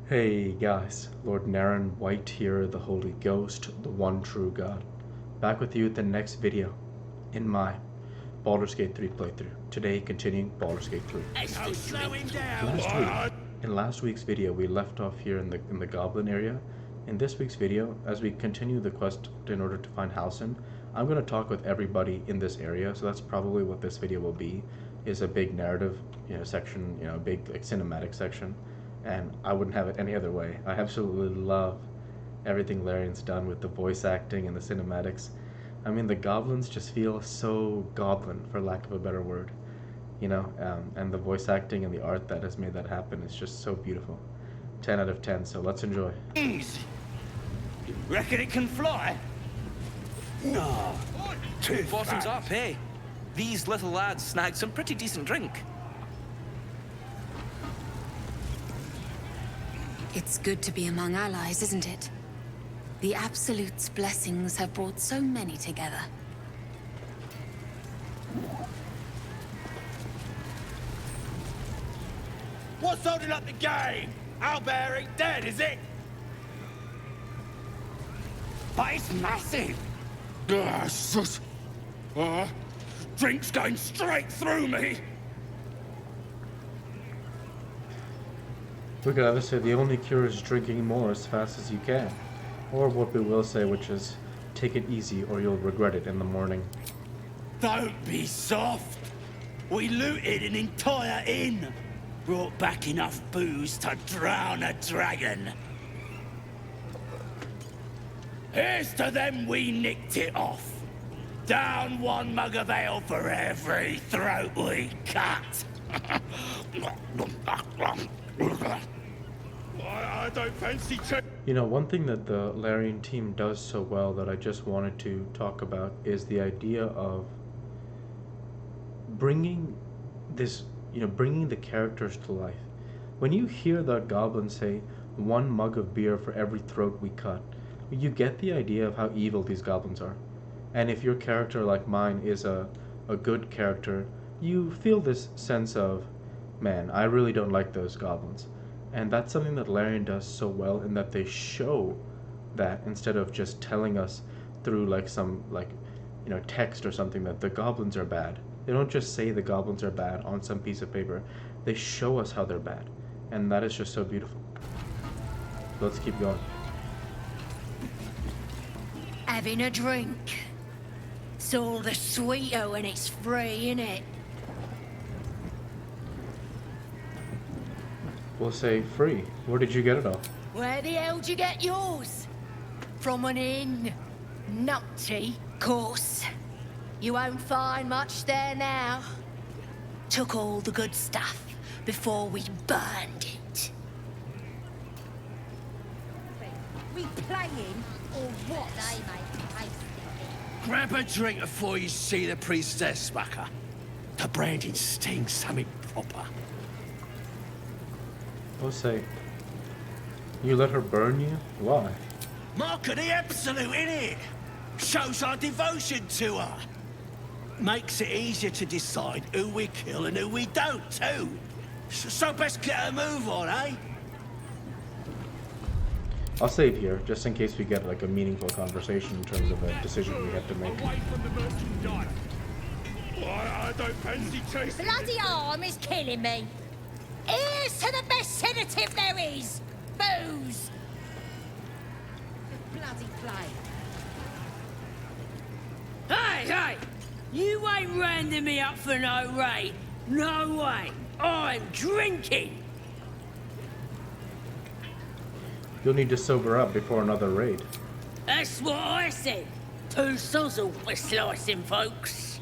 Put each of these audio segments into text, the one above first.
Hey guys, Lord Naren White here, the Holy Ghost, the one true God. Back with you with the next video in my Baldur's Gate 3 playthrough. Today, continuing Baldur's Gate 3. No slowing down. In last week's video, we left off here in the Goblin area. In this week's video, as we continue the quest in order to find Halsin, I'm going to talk with everybody in this area, so that's probably what this video will be, is a big narrative, section, a big cinematic section. And I wouldn't have it any other way. I absolutely love everything Larian's done with the voice acting and the cinematics. I mean, the goblins just feel so goblin, for lack of a better word. And the voice acting and the art that has made that happen is just so beautiful. 10 out of 10, so let's enjoy. Easy. Reckon it can fly? No. Too Bottoms fast. up, hey? These little lads snagged some pretty decent drink. It's good to be among allies, isn't it? The Absolute's blessings have brought so many together. What's holding up the game? Owlbear ain't dead, is it? But it's massive. Sus. Drink's going straight through me. We could either say the only cure is drinking more as fast as you can, or what we will say, which is take it easy or you'll regret it in the morning. Don't be soft. We looted an entire inn. Brought back enough booze to drown a dragon. Here's to them we nicked it off. Down one mug of ale for every throat we cut. I don't fancy One thing that the Larian team does so well that I just wanted to talk about is the idea of bringing this, bringing the characters to life. When you hear the goblin say, one mug of beer for every throat we cut, you get the idea of how evil these goblins are. And if your character, like mine, is a good character, you feel this sense of, man, I really don't like those goblins. And that's something that Larian does so well, in that they show that instead of just telling us through some text or something that the goblins are bad. They don't just say the goblins are bad on some piece of paper. They show us how they're bad. And that is just so beautiful. Let's keep going. Having a drink. It's all the sweeter when it's free, innit? We'll say free. Where did you get it off? Where the hell did you get yours? From an inn. Nutty, course. You won't find much there now. Took all the good stuff before we burned it. We playing or what? They make tasty. Grab a drink before you see the priestess, Smacker. The branding stings something proper. We'll say, you let her burn you? Why? Mark of the Absolute, innit? Shows our devotion to her. Makes it easier to decide who we kill and who we don't, too. So best get a move on, eh? I'll save here, just in case we get a meaningful conversation in terms of a decision we have to make. Away from the merchandise. I don't fancy chasing. Bloody arm is killing me. Here's to the best sedative there is. Booze. The bloody play. Hey! You ain't rounding me up for no raid. No way. I'm drinking. You'll need to sober up before another raid. That's what I said. Too sozzle for slicing folks.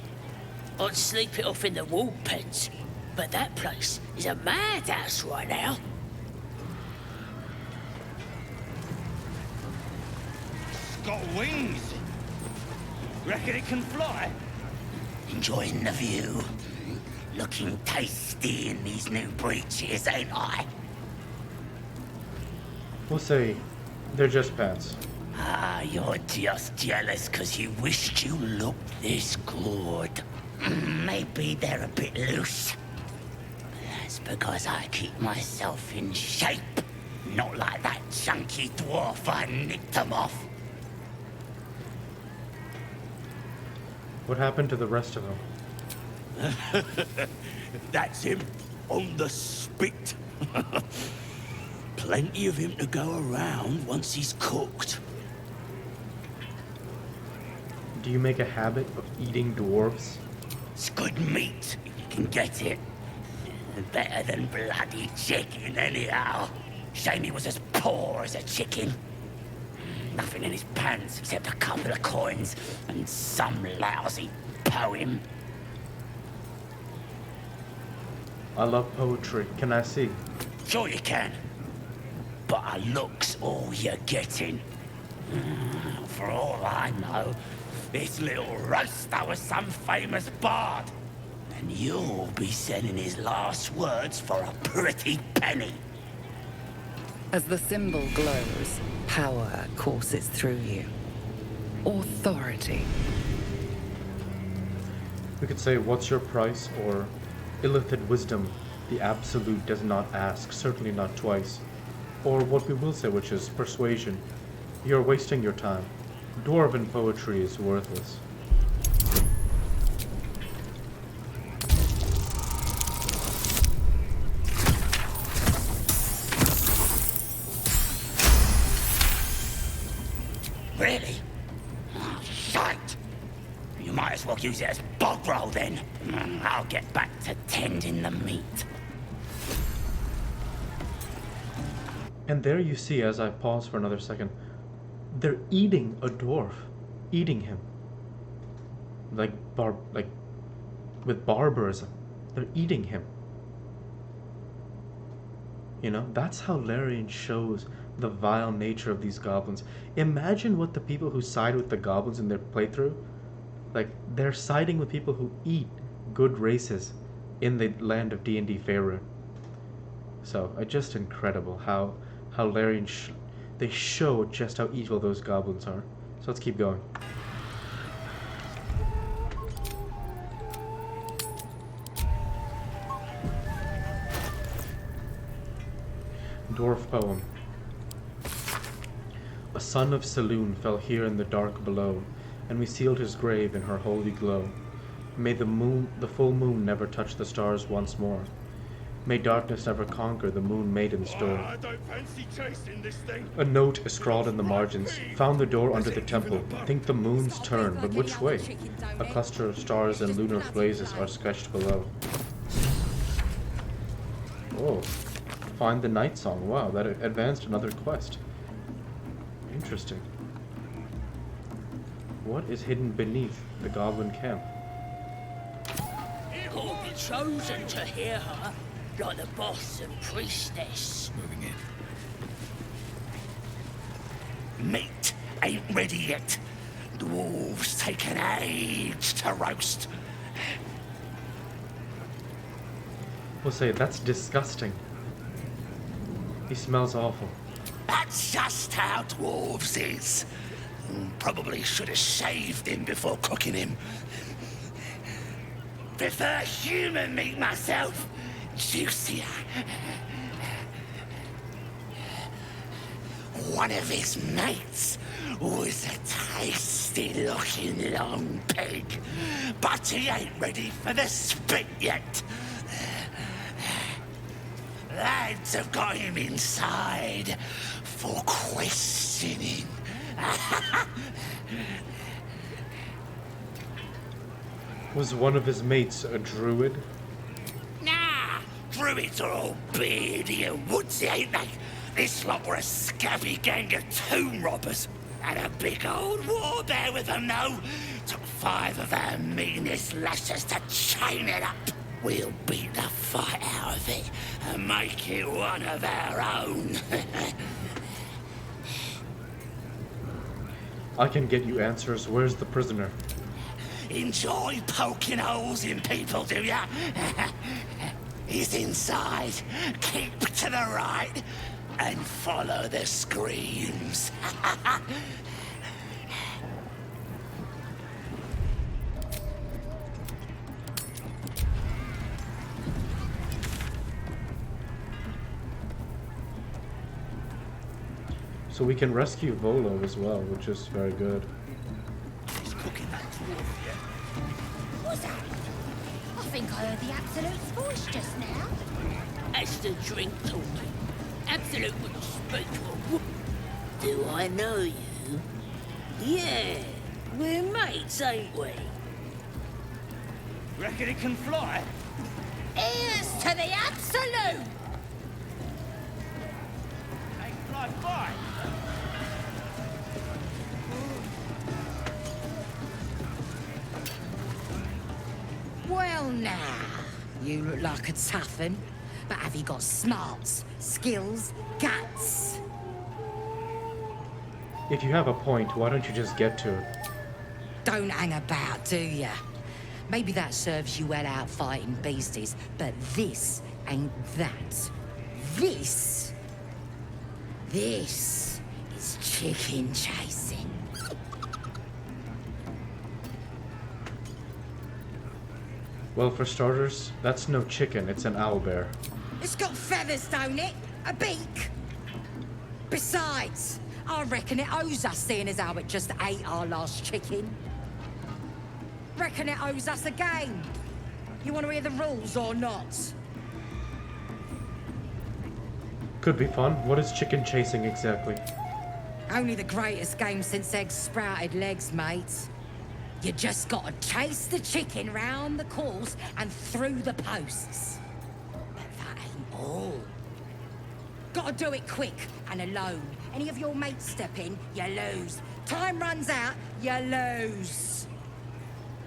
I'd sleep it off in the wall pens, but that place is a madhouse right now. It's got wings. Reckon it can fly? Enjoying the view. Looking tasty in these new breeches, ain't I? We'll say, they're just pants. Ah, you're just jealous because you wished you looked this good. Maybe they're a bit loose. That's because I keep myself in shape. Not like that chunky dwarf I nicked them off. What happened to the rest of them? That's him, on the spit. Plenty of him to go around once he's cooked. Do you make a habit of eating dwarves? It's good meat, if you can get it. Better than bloody chicken, anyhow. Shame he was as poor as a chicken. Nothing in his pants except a couple of coins and some lousy poem. I love poetry. Can I see? Sure you can. But a look's all you're getting. For all I know, this little roaster was some famous bard. And you'll be selling his last words for a pretty penny. As the symbol glows, power courses through you. Authority. We could say, what's your price? Or, illithid wisdom, the absolute does not ask, certainly not twice. Or what we will say, which is persuasion. You're wasting your time. Dwarven poetry is worthless. Really? Oh, shite! You might as well use it as bog roll then. I'll get back to tending the meat. And there you see, as I pause for another second, they're eating a dwarf. Eating him. Like with barbarism. They're eating him. You know, that's how Larian shows the vile nature of these goblins. Imagine what the people who side with the goblins in their playthrough, like, they're siding with people who eat good races in the land of D&D Faerun. So, just incredible how Larian they show just how evil those goblins are. So let's keep going. Dwarf poem. A son of Saloon fell here in the dark below, and we sealed his grave in her holy glow. May the full moon never touch the stars once more. May darkness never conquer the moon maiden's door. I don't fancy chasing this thing. A note is scrawled in the margins. Found the door under the temple. Think the moon's turn, but which way? A cluster of stars and lunar blazes are sketched below. Oh. Find the night song. Wow, that advanced another quest. Interesting. What is hidden beneath the goblin camp? Who'll be chosen to hear her, like the boss and priestess. Moving in. Meat ain't ready yet. Dwarves take an age to roast. We'll say, that's disgusting. He smells awful. That's just how dwarves is. Probably should have shaved him before cooking him. Prefer human meat myself. Juicier. One of his mates was a tasty-looking long pig, but he ain't ready for the spit yet. Lads have got him inside for questioning. Was one of his mates a druid? Nah, druids are all beardy and woodsy, ain't they? This lot were a scabby gang of tomb robbers. Had a big old war bear with them, though. Took 5 of our meanest lashers to chain it up. We'll beat the fight out of it and make it one of our own. I can get you answers. Where's the prisoner? Enjoy poking holes in people, do ya? He's inside. Keep to the right and follow the screams. So we can rescue Volo as well, which is very good. He's cooking that dwarf, yeah? What's that? I think I heard the Absolute's voice just now. That's the drink talking. Absolute wouldn't speak to a woman. Do I know you? Yeah, we're mates, ain't we? Reckon it can fly? Here's to the Absolute! Hey, fly by! Well now, you look like a tough un, but have you got smarts, skills, guts? If you have a point, why don't you just get to it? Don't hang about, do ya? Maybe that serves you well out fighting beasties, but this ain't that. This is chicken chasing. Well, for starters, that's no chicken, it's an owlbear. It's got feathers, don't it? A beak. Besides, I reckon it owes us, seeing as how it just ate our last chicken. Reckon it owes us a game. You want to hear the rules or not? Could be fun. What is chicken chasing exactly? Only the greatest game since eggs sprouted legs, mate. You just gotta chase the chicken round the course and through the posts. But that ain't all. Gotta do it quick and alone. Any of your mates step in, you lose. Time runs out, you lose.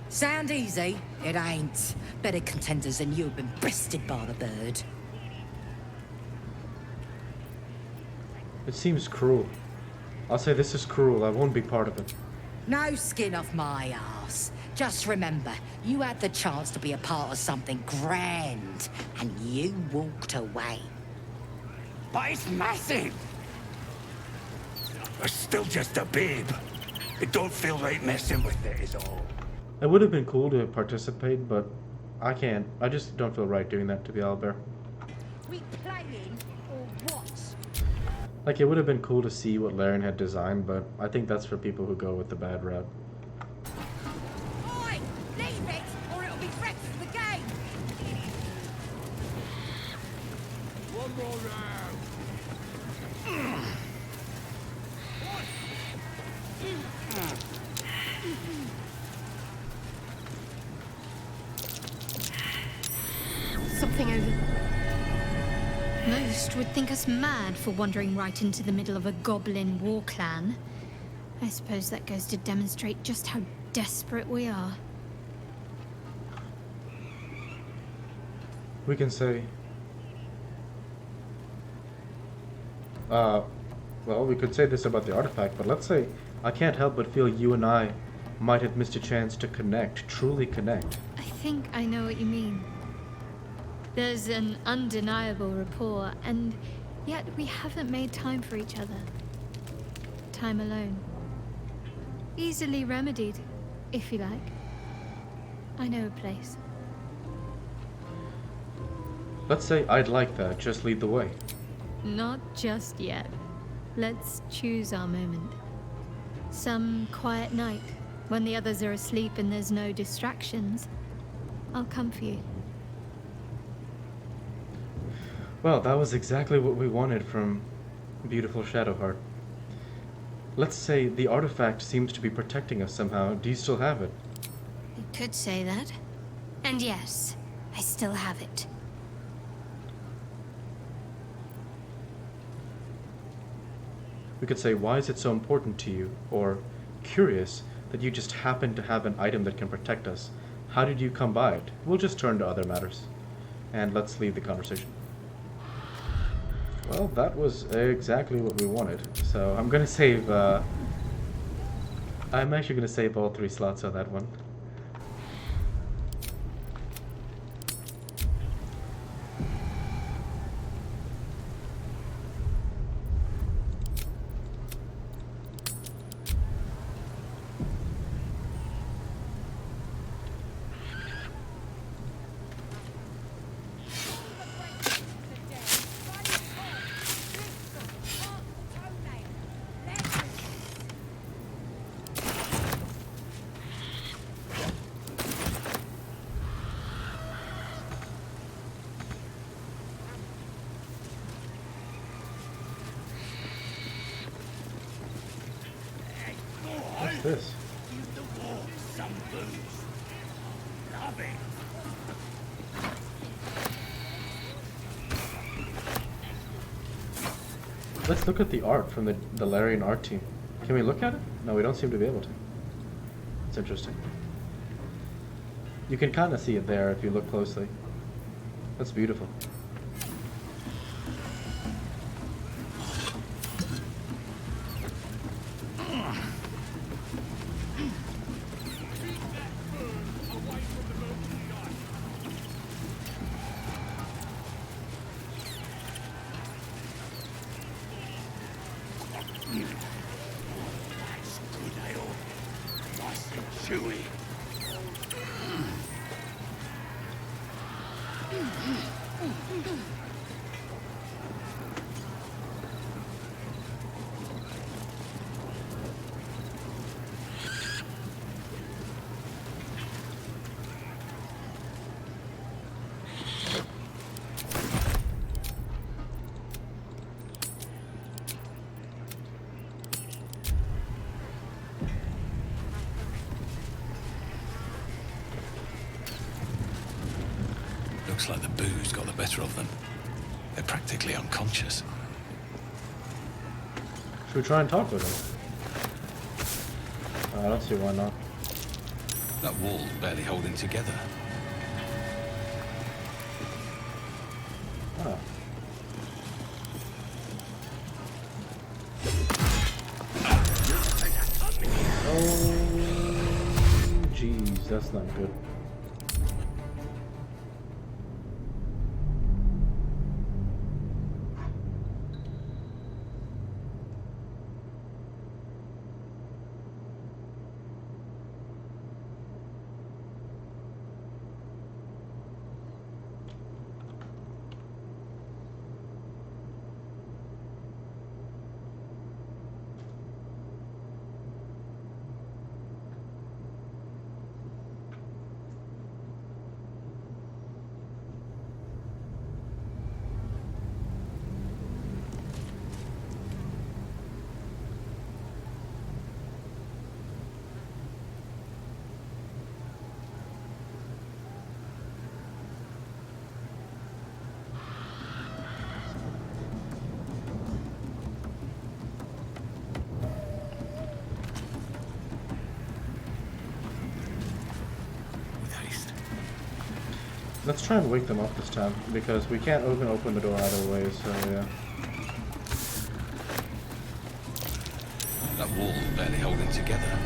Sound easy? It ain't. Better contenders than you have been bested by the bird. It seems cruel. I'll say this is cruel. I won't be part of it. No skin off my arse. Just remember, you had the chance to be a part of something grand, and you walked away. But it's massive! We're still just a babe. It don't feel right messing with it is all. It would have been cool to participate, but I can't. I just don't feel right doing that to the owlbear. We playing or what? Like, it would have been cool to see what Naren had designed, but I think that's for people who go with the bad route. Oi! Leave it, or it'll be wrecked for the game! One more round. Something over. Most would think us mad for wandering right into the middle of a goblin war clan. I suppose that goes to demonstrate just how desperate we are. We can say... well, we could say this about the artifact, but let's say I can't help but feel you and I might have missed a chance to connect, truly connect. I think I know what you mean. There's an undeniable rapport, and yet we haven't made time for each other. Time alone. Easily remedied, if you like. I know a place. Let's say I'd like that, just lead the way. Not just yet. Let's choose our moment. Some quiet night, when the others are asleep and there's no distractions, I'll come for you. Well, that was exactly what we wanted from beautiful Shadowheart. Let's say the artifact seems to be protecting us somehow. Do you still have it? You could say that. And yes, I still have it. We could say, why is it so important to you? Or, curious that you just happen to have an item that can protect us. How did you come by it? We'll just turn to other matters. And let's leave the conversation. Well, that was exactly what we wanted. So I'm gonna save, I'm actually gonna save all 3 slots on that one. What's this? Give the wolves some booze. Love it. Let's look at the art from the Larian art team. Can we look at it? No, we don't seem to be able to. It's interesting. You can kind of see it there if you look closely. That's beautiful. That's good ale. Nice and chewy. Looks like the booze got the better of them. They're practically unconscious. Should we try and talk with them? I don't see why not. That wall's barely holding together. Oh. Oh, jeez, that's not good. Let's try and wake them up this time, because we can't open the door either way, so yeah. That wall's barely holding together.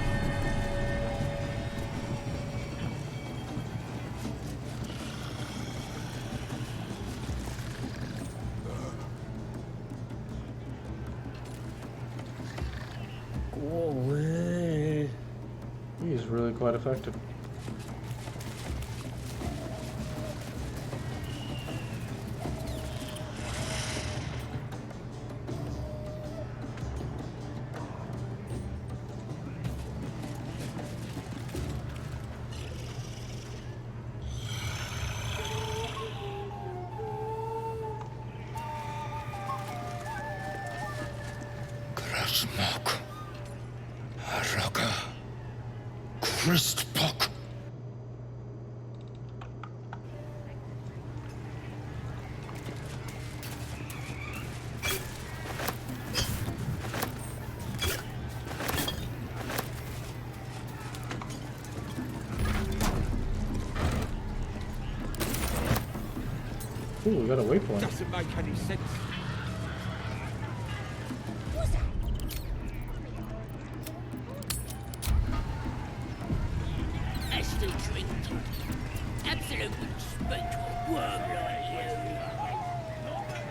Whoa, he's really quite effective. Smok. Haraka. Christpok. Ooh, we got a waypoint. Doesn't make any sense.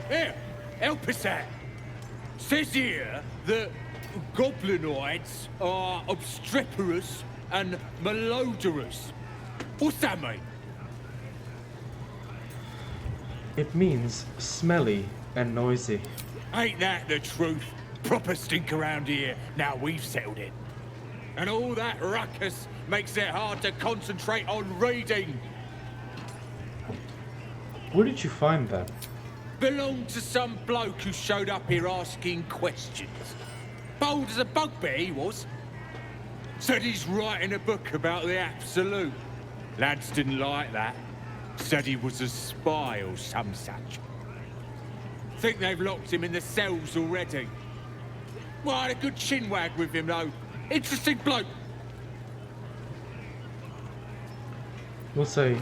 Here, help us out. Says here that goblinoids are obstreperous and malodorous. What's that mean? It means smelly and noisy. Ain't that the truth? Proper stink around here, now we've settled it. And all that ruckus makes it hard to concentrate on reading. Where did you find that? Belonged to some bloke who showed up here asking questions. Bold as a bugbear he was. Said he's writing a book about the Absolute. Lads didn't like that. Said he was a spy or some such. Think they've locked him in the cells already. Well, I had a good chinwag with him, though. Interesting bloke. We'll say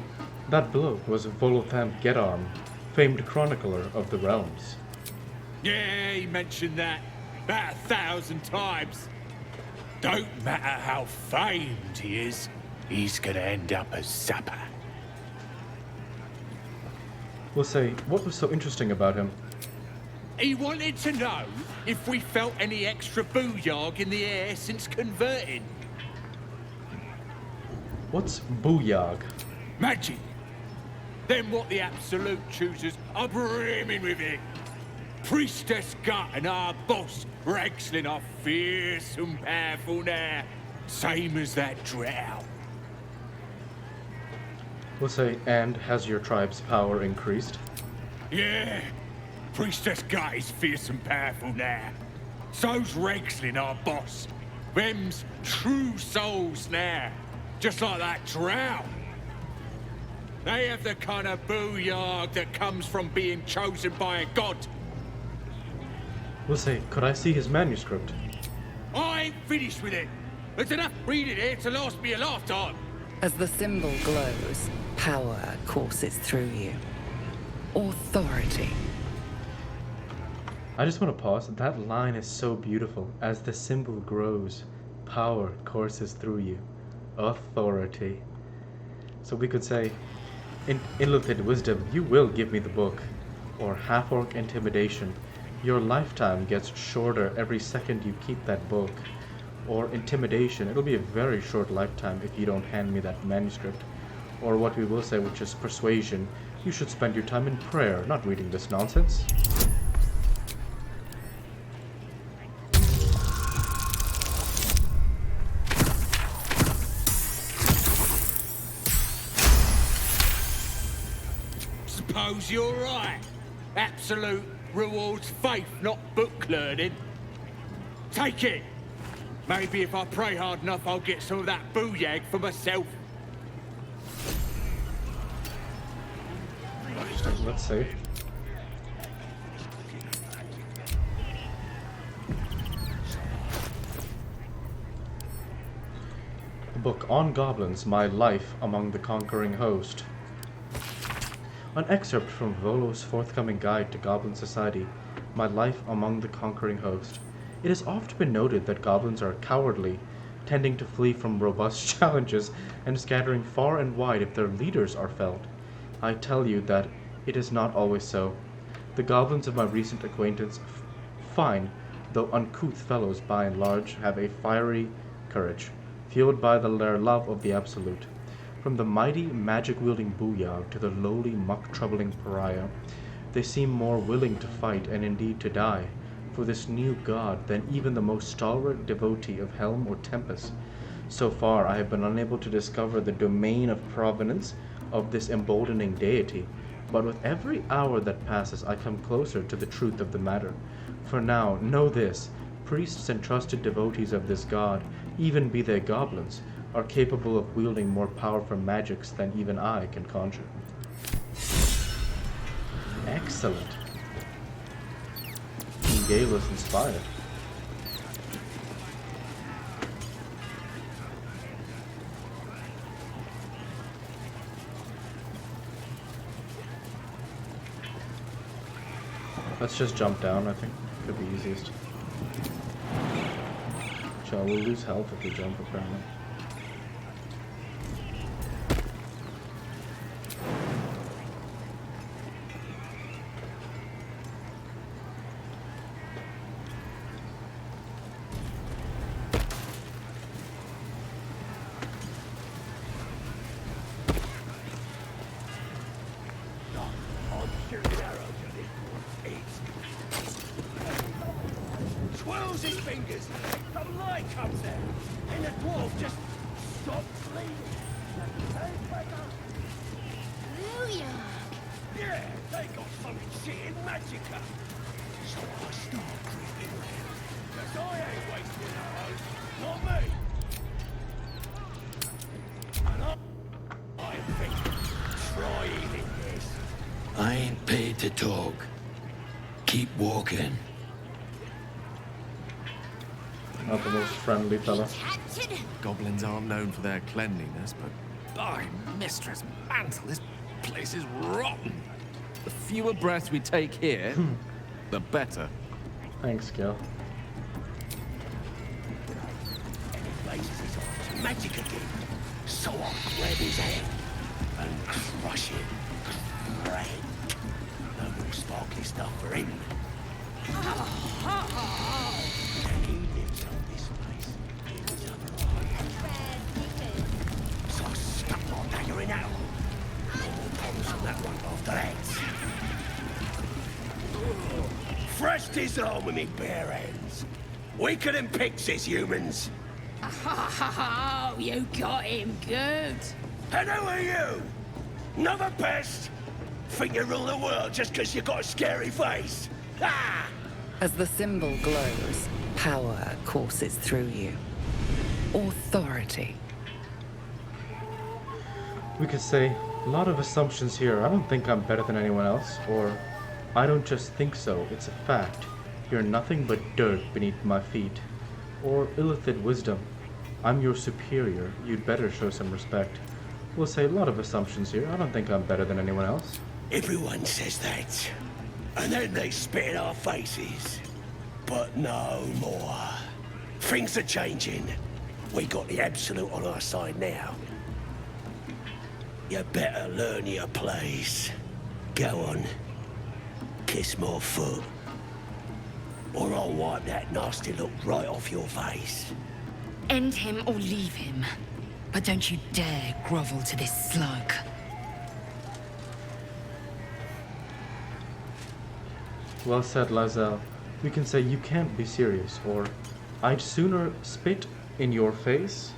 that bloke was Volothamp Gedarm, famed chronicler of the realms. Yeah, he mentioned that about 1,000 times. Don't matter how famed he is, he's gonna end up as supper. We'll say, what was so interesting about him? He wanted to know if we felt any extra booyarg in the air since converting. What's booyarg? Magic. Then what the Absolute choosers are brimming with it. Priestess Gut and our boss, Ragslin, are fierce and powerful now. Same as that drow. We'll say, and has your tribe's power increased? Yeah. Priestess Gut is fierce and powerful now. So's Ragslin, our boss. Them's true souls now. Just like that drow. They have the kind of booyarg that comes from being chosen by a god. We'll say, could I see his manuscript? I ain't finished with it. There's enough reading here to last me a lifetime. As the symbol glows, power courses through you. Authority. I just want to pause. That line is so beautiful. As the symbol grows, power courses through you. Authority. So we could say, in illithid wisdom, you will give me the book. Or half-orc intimidation. Your lifetime gets shorter every second you keep that book. Or intimidation, it'll be a very short lifetime if you don't hand me that manuscript. Or what we will say, which is persuasion, you should spend your time in prayer, not reading this nonsense. Suppose you're right. Absolute rewards faith, not book learning. Take it. Maybe if I pray hard enough, I'll get some of that booyag for myself. Let's see. The book on goblins, My Life Among the Conquering Host. An excerpt from Volo's forthcoming guide to Goblin Society, My Life Among the Conquering Host. It has often been noted that goblins are cowardly, tending to flee from robust challenges and scattering far and wide if their leaders are felled. I tell you that it is not always so. The goblins of my recent acquaintance, fine, though uncouth fellows by and large, have a fiery courage, fueled by their love of the Absolute. From the mighty, magic-wielding booyah to the lowly, muck-troubling pariah, they seem more willing to fight and indeed to die for this new god than even the most stalwart devotee of Helm or Tempest. So far, I have been unable to discover the domain of provenance of this emboldening deity, but with every hour that passes, I come closer to the truth of the matter. For now, know this, priests and trusted devotees of this god, even be they goblins, are capable of wielding more powerful magics than even I can conjure. Excellent. Gale is inspired. Let's just jump down, I think. Could be easiest. We'll lose health if we jump, apparently. Swirls his fingers. The light comes out. And the dwarf just stops bleeding. Hallelujah! Yeah, they got something shit in magicka. So I start creeping round. 'Cause I ain't wasting a hope. Not me. to talk. Keep walking. Not the most friendly fella. Goblins aren't known for their cleanliness, but by Mistress Mantle, this place is rotten. The fewer breaths we take here, the better. Thanks, Gil. Magic again. So I'll grab his hand and crush it. Crank. No more sparkly stuff for him. And he lives on this place. In his other eye. So I stuck my dagger in out. No more problems on that one after that. Fresh disarm with me bare hands. Weaker than pixies, humans. Oh, you got him good. And who are you? Another pest? Think you rule the world just because you got a scary face? Ha! As the symbol glows, power courses through you. Authority. We could say, a lot of assumptions here. I don't think I'm better than anyone else, or I don't just think so, it's a fact. You're nothing but dirt beneath my feet. Or illithid wisdom. I'm your superior, you'd better show some respect. We'll say a lot of assumptions here. I don't think I'm better than anyone else. Everyone says that. And then they spit in our faces. But no more. Things are changing. We got the Absolute on our side now. You better learn your place. Go on. Kiss my foot. Or I'll wipe that nasty look right off your face. End him or leave him. But don't you dare grovel to this slug. Well said, Lae'zel. We can say you can't be serious, or I'd sooner spit in your face.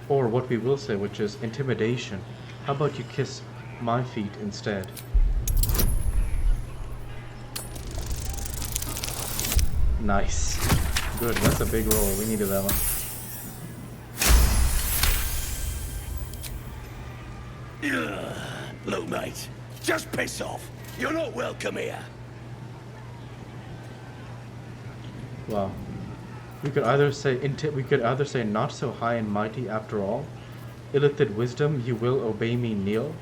Or what we will say, which is intimidation. How about you kiss my feet instead? Nice. Good, that's a big roll. We needed that one. Look, mate, just piss off. You're not welcome here. Wow. We could either say not so high and mighty after all. Illithid wisdom, you will obey me, kneel.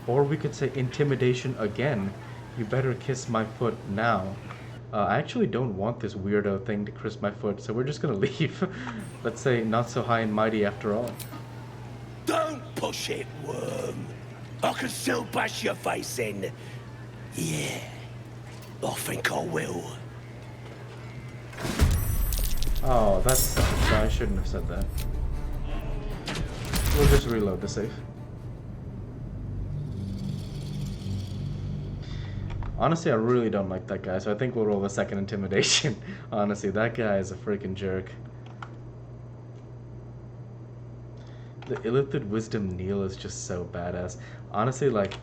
Or we could say intimidation again. You better kiss my foot now. I actually don't want this weirdo thing to kiss my foot, so we're just gonna leave. Let's say not so high and mighty after all. Don't push it, worm. I can still bash your face in. Yeah, I think I will. Oh, that sucks. I shouldn't have said that. We'll just reload the save. Honestly, I really don't like that guy, so I think we'll roll a second intimidation. Honestly, that guy is a freaking jerk. The Illithid Wisdom Kneel is just so badass. Honestly, like,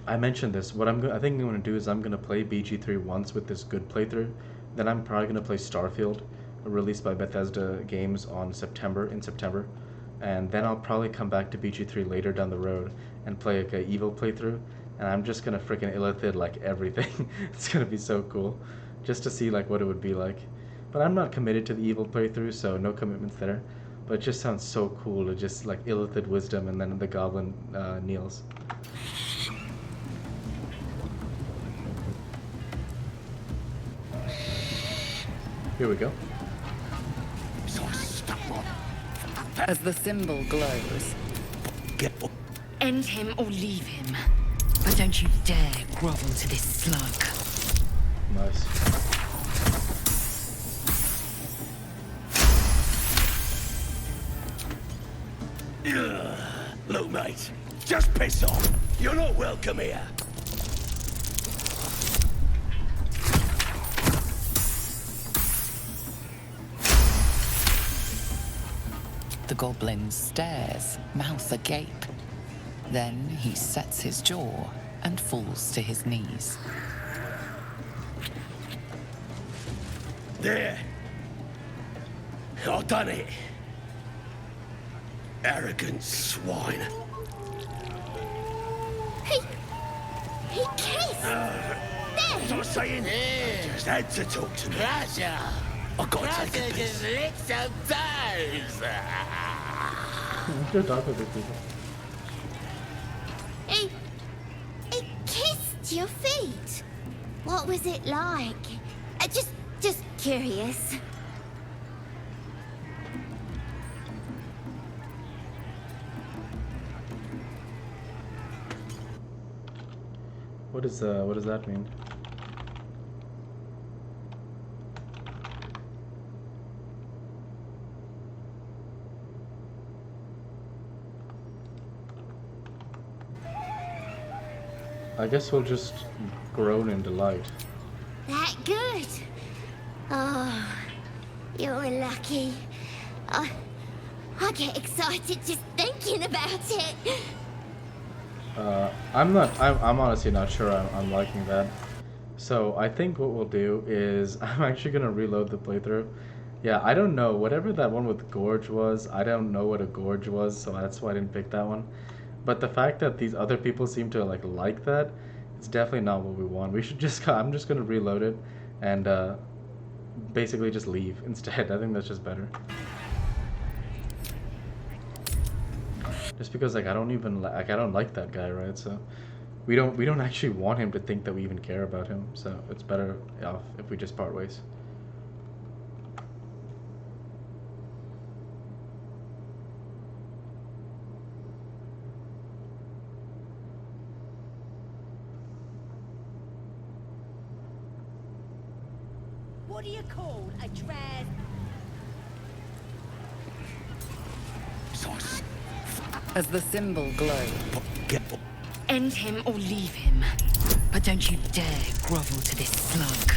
I mentioned this. What I think I'm going to do is I'm going to play BG3 once with this good playthrough. Then I'm probably going to play Starfield, released by Bethesda Games in September. And then I'll probably come back to BG3 later down the road and play like an evil playthrough. And I'm just gonna freaking illithid like everything. It's gonna be so cool, just to see like what it would be like. But I'm not committed to the evil playthrough, so no commitments there. But it just sounds so cool to just like illithid wisdom and then the goblin kneels. Here we go. As the symbol glows, End him or leave him. But don't you dare grovel to this slug. Nice. Look, mate, just piss off. You're not welcome here. the goblin stares, mouth agape. Then he sets his jaw and falls to his knees. There. I've done it. Arrogant swine. Hey, As I was saying, I just had to talk to me. Roger. I gotta take a Roger piss. just lick some toes. You're talking to people. He kissed your feet. What was it like? Just curious. What does that mean? I guess we'll just groan in delight. That good? Oh, you're lucky. I get excited just thinking about it. I'm honestly not sure I'm liking that. So I think what we'll do is I'm actually gonna reload the playthrough. Yeah, I don't know. Whatever that one with gorge was, I don't know what a gorge was, so that's why I didn't pick that one. But the fact that these other people seem to like that, it's definitely not what we want. We should just I'm just gonna reload it and basically just leave instead. I think that's just better. Just because like I don't like that guy, right? So we don't actually want him to think that we even care about him. So it's better off if we just part ways. What do you call a drag? As the symbol glows, End him or leave him. But don't you dare grovel to this slug.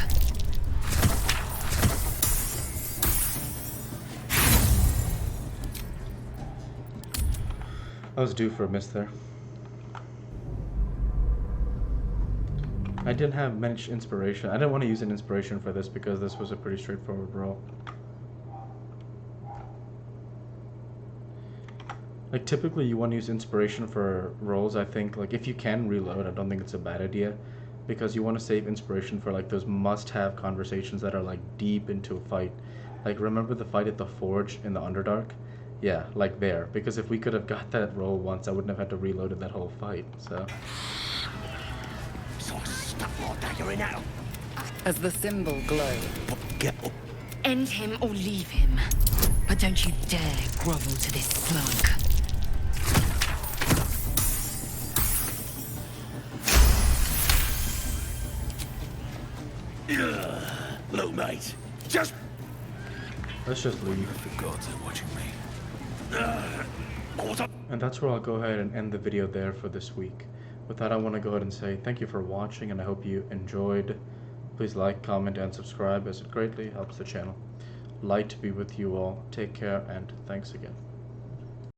I was due for a miss there. I didn't have much inspiration. I didn't want to use an inspiration for this because this was a pretty straightforward roll. Like typically you want to use inspiration for rolls. I think like if you can reload, I don't think it's a bad idea because you want to save inspiration for like those must-have conversations that are like deep into a fight. Like remember the fight at the forge in the Underdark? Yeah, like there. Because if we could have got that roll once, I wouldn't have had to reload that whole fight. So Stuff more dagger in that. as the symbol glows, End him or leave him. But don't you dare grovel to this slug. Look, mate, let's just leave. The gods are watching me. And that's where I'll go ahead and end the video there for this week. With that, I want to go ahead and say thank you for watching, and I hope you enjoyed. Please like, comment, and subscribe as it greatly helps the channel. Light be with you all. Take care, and thanks again.